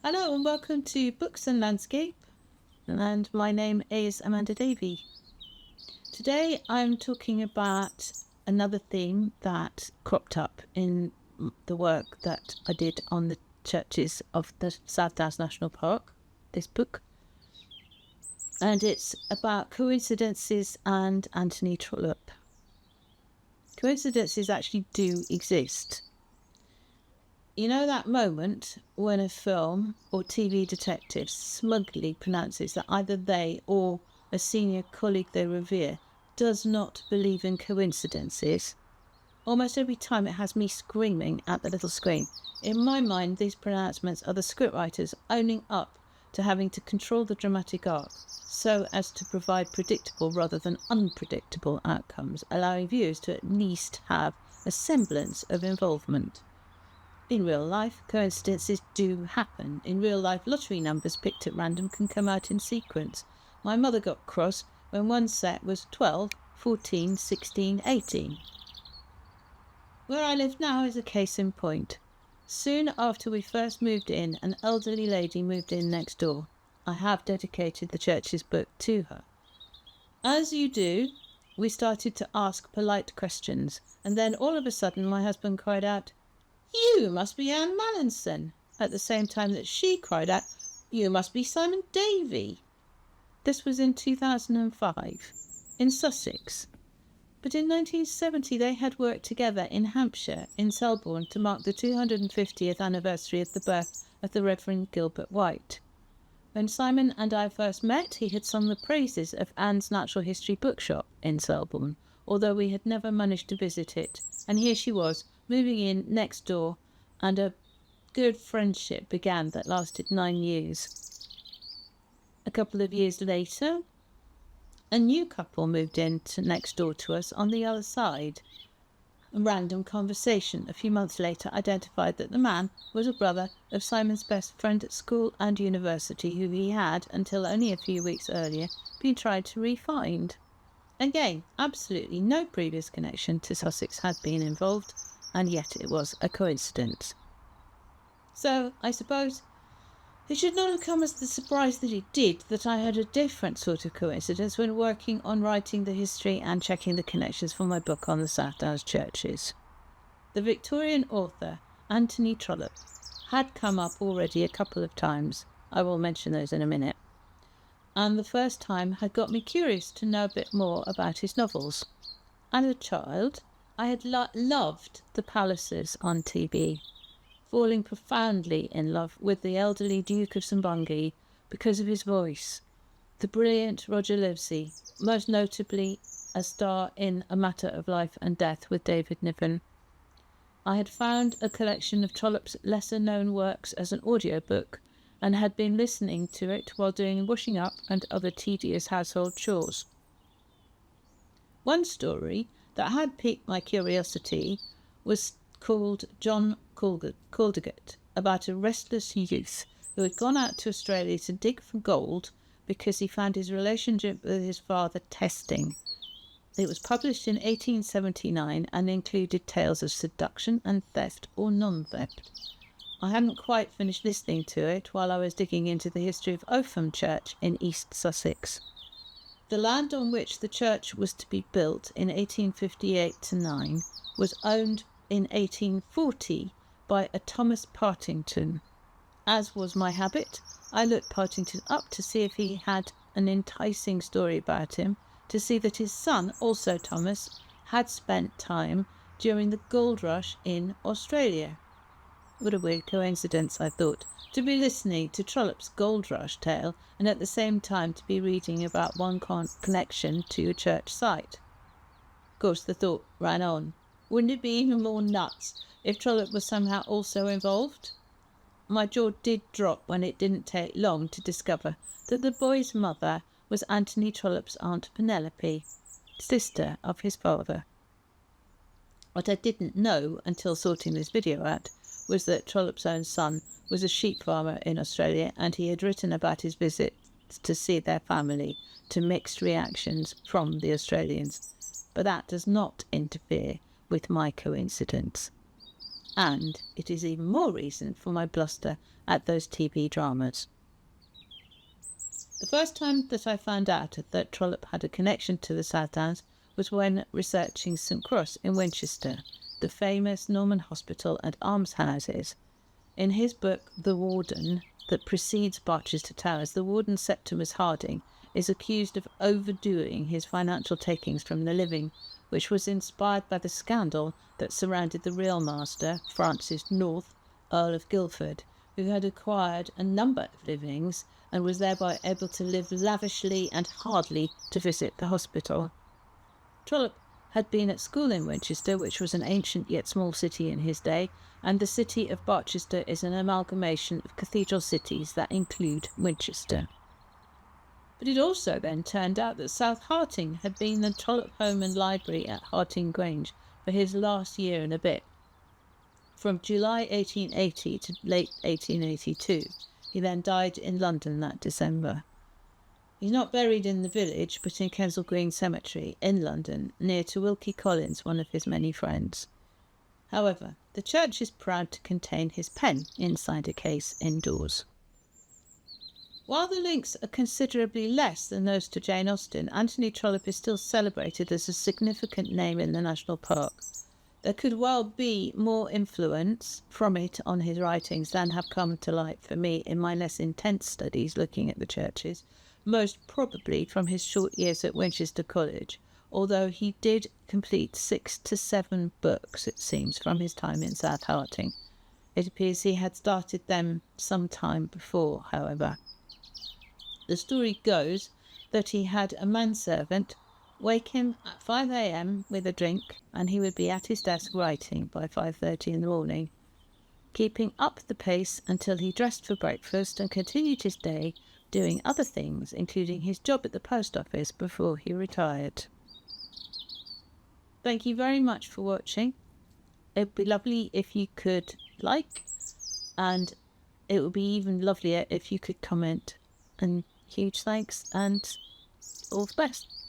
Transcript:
Hello and welcome to Books and Landscape, and my name is Amanda Davey. Today I'm talking about another theme that cropped up in the work that I did on the churches of the South Downs National Park, this book, and it's about coincidences and Anthony Trollope. Coincidences actually do exist. You know that moment when a film or TV detective smugly pronounces that either they or a senior colleague they revere does not believe in coincidences? Almost every time it has me screaming at the little screen. In my mind, these pronouncements are the scriptwriters owning up to having to control the dramatic arc so as to provide predictable rather than unpredictable outcomes, allowing viewers to at least have a semblance of involvement. In real life, coincidences do happen. In real life, lottery numbers picked at random can come out in sequence. My mother got cross when one set was 12, 14, 16, 18. Where I live now is a case in point. Soon after we first moved in, an elderly lady moved in next door. I have dedicated the church's book to her. As you do, we started to ask polite questions, and then all of a sudden my husband cried out, "You must be Anne Mallinson," at the same time that she cried out, "You must be Simon Davey." This was in 2005, in Sussex. But in 1970 they had worked together in Hampshire, in Selborne, to mark the 250th anniversary of the birth of the Reverend Gilbert White. When Simon and I first met, he had sung the praises of Anne's Natural History Bookshop in Selborne, although we had never managed to visit it. And here she was, moving in next door, and a good friendship began that lasted 9 years. A couple of years later, a new couple moved in next door to us on the other side. A random conversation a few months later identified that the man was a brother of Simon's best friend at school and university, who he had, until only a few weeks earlier, been trying to re-find. Again, absolutely no previous connection to Sussex had been involved, and yet it was a coincidence. So, I suppose it should not have come as the surprise that it did that I had a different sort of coincidence when working on writing the history and checking the connections for my book on the South Downs churches. The Victorian author, Anthony Trollope, had come up already a couple of times. I will mention those in a minute. And the first time had got me curious to know a bit more about his novels. As a child, I had loved the Pallisers on TV, falling profoundly in love with the elderly Duke of St Bungay because of his voice. The brilliant Roger Livesey, most notably a star in A Matter of Life and Death with David Niven. I had found a collection of Trollope's lesser-known works as an audiobook and had been listening to it while doing washing up and other tedious household chores. One story that had piqued my curiosity was called John Caldegat, about a restless youth who had gone out to Australia to dig for gold because he found his relationship with his father testing. It was published in 1879 and included tales of seduction and theft or non-theft. I hadn't quite finished listening to it while I was digging into the history of Offham Church in East Sussex. The land on which the church was to be built in 1858-9 was owned in 1840 by a Thomas Partington. As was my habit, I looked Partington up to see if he had an enticing story about him, to see that his son, also Thomas, had spent time during the gold rush in Australia. What a weird coincidence, I thought, to be listening to Trollope's gold rush tale and at the same time to be reading about one connection to a church site. Of course, the thought ran on. Wouldn't it be even more nuts if Trollope was somehow also involved? My jaw did drop when it didn't take long to discover that the boy's mother was Anthony Trollope's Aunt Penelope, sister of his father. What I didn't know until sorting this video out was that Trollope's own son was a sheep farmer in Australia, and he had written about his visit to see their family to mixed reactions from the Australians. But that does not interfere with my coincidence. and it is even more reason for my bluster at those TV dramas. The first time that I found out that Trollope had a connection to the South Downs was when researching St Cross in Winchester, the famous Norman hospital and almshouses. In his book The Warden, that precedes Barchester Towers, the warden Septimus Harding is accused of overdoing his financial takings from the living, which was inspired by the scandal that surrounded the real master, Francis North, Earl of Guildford, who had acquired a number of livings and was thereby able to live lavishly and hardly to visit the hospital. Trollope had been at school in Winchester, which was an ancient yet small city in his day, and the city of Barchester is an amalgamation of cathedral cities that include Winchester. But it also then turned out that South Harting had been the Trollope home and library at Harting Grange for his last year and a bit. From July 1880 to late 1882, he then died in London that December. He's not buried in the village, but in Kensal Green Cemetery in London, near to Wilkie Collins, one of his many friends. However, the church is proud to contain his pen inside a case indoors. While the links are considerably less than those to Jane Austen, Anthony Trollope is still celebrated as a significant name in the national park. There could well be more influence from it on his writings than have come to light for me in my less intense studies looking at the churches, most probably from his short years at Winchester College, although he did complete 6 to 7 books, it seems, from his time in South Harting. It appears he had started them some time before, however. The story goes that he had a manservant wake him at 5 a.m. with a drink, and he would be at his desk writing by 5:30 in the morning, keeping up the pace until he dressed for breakfast and continued his day doing other things, including his job at the post office before he retired. Thank you very much for watching. It would be lovely if you could like, and it would be even lovelier if you could comment. And huge thanks and all the best.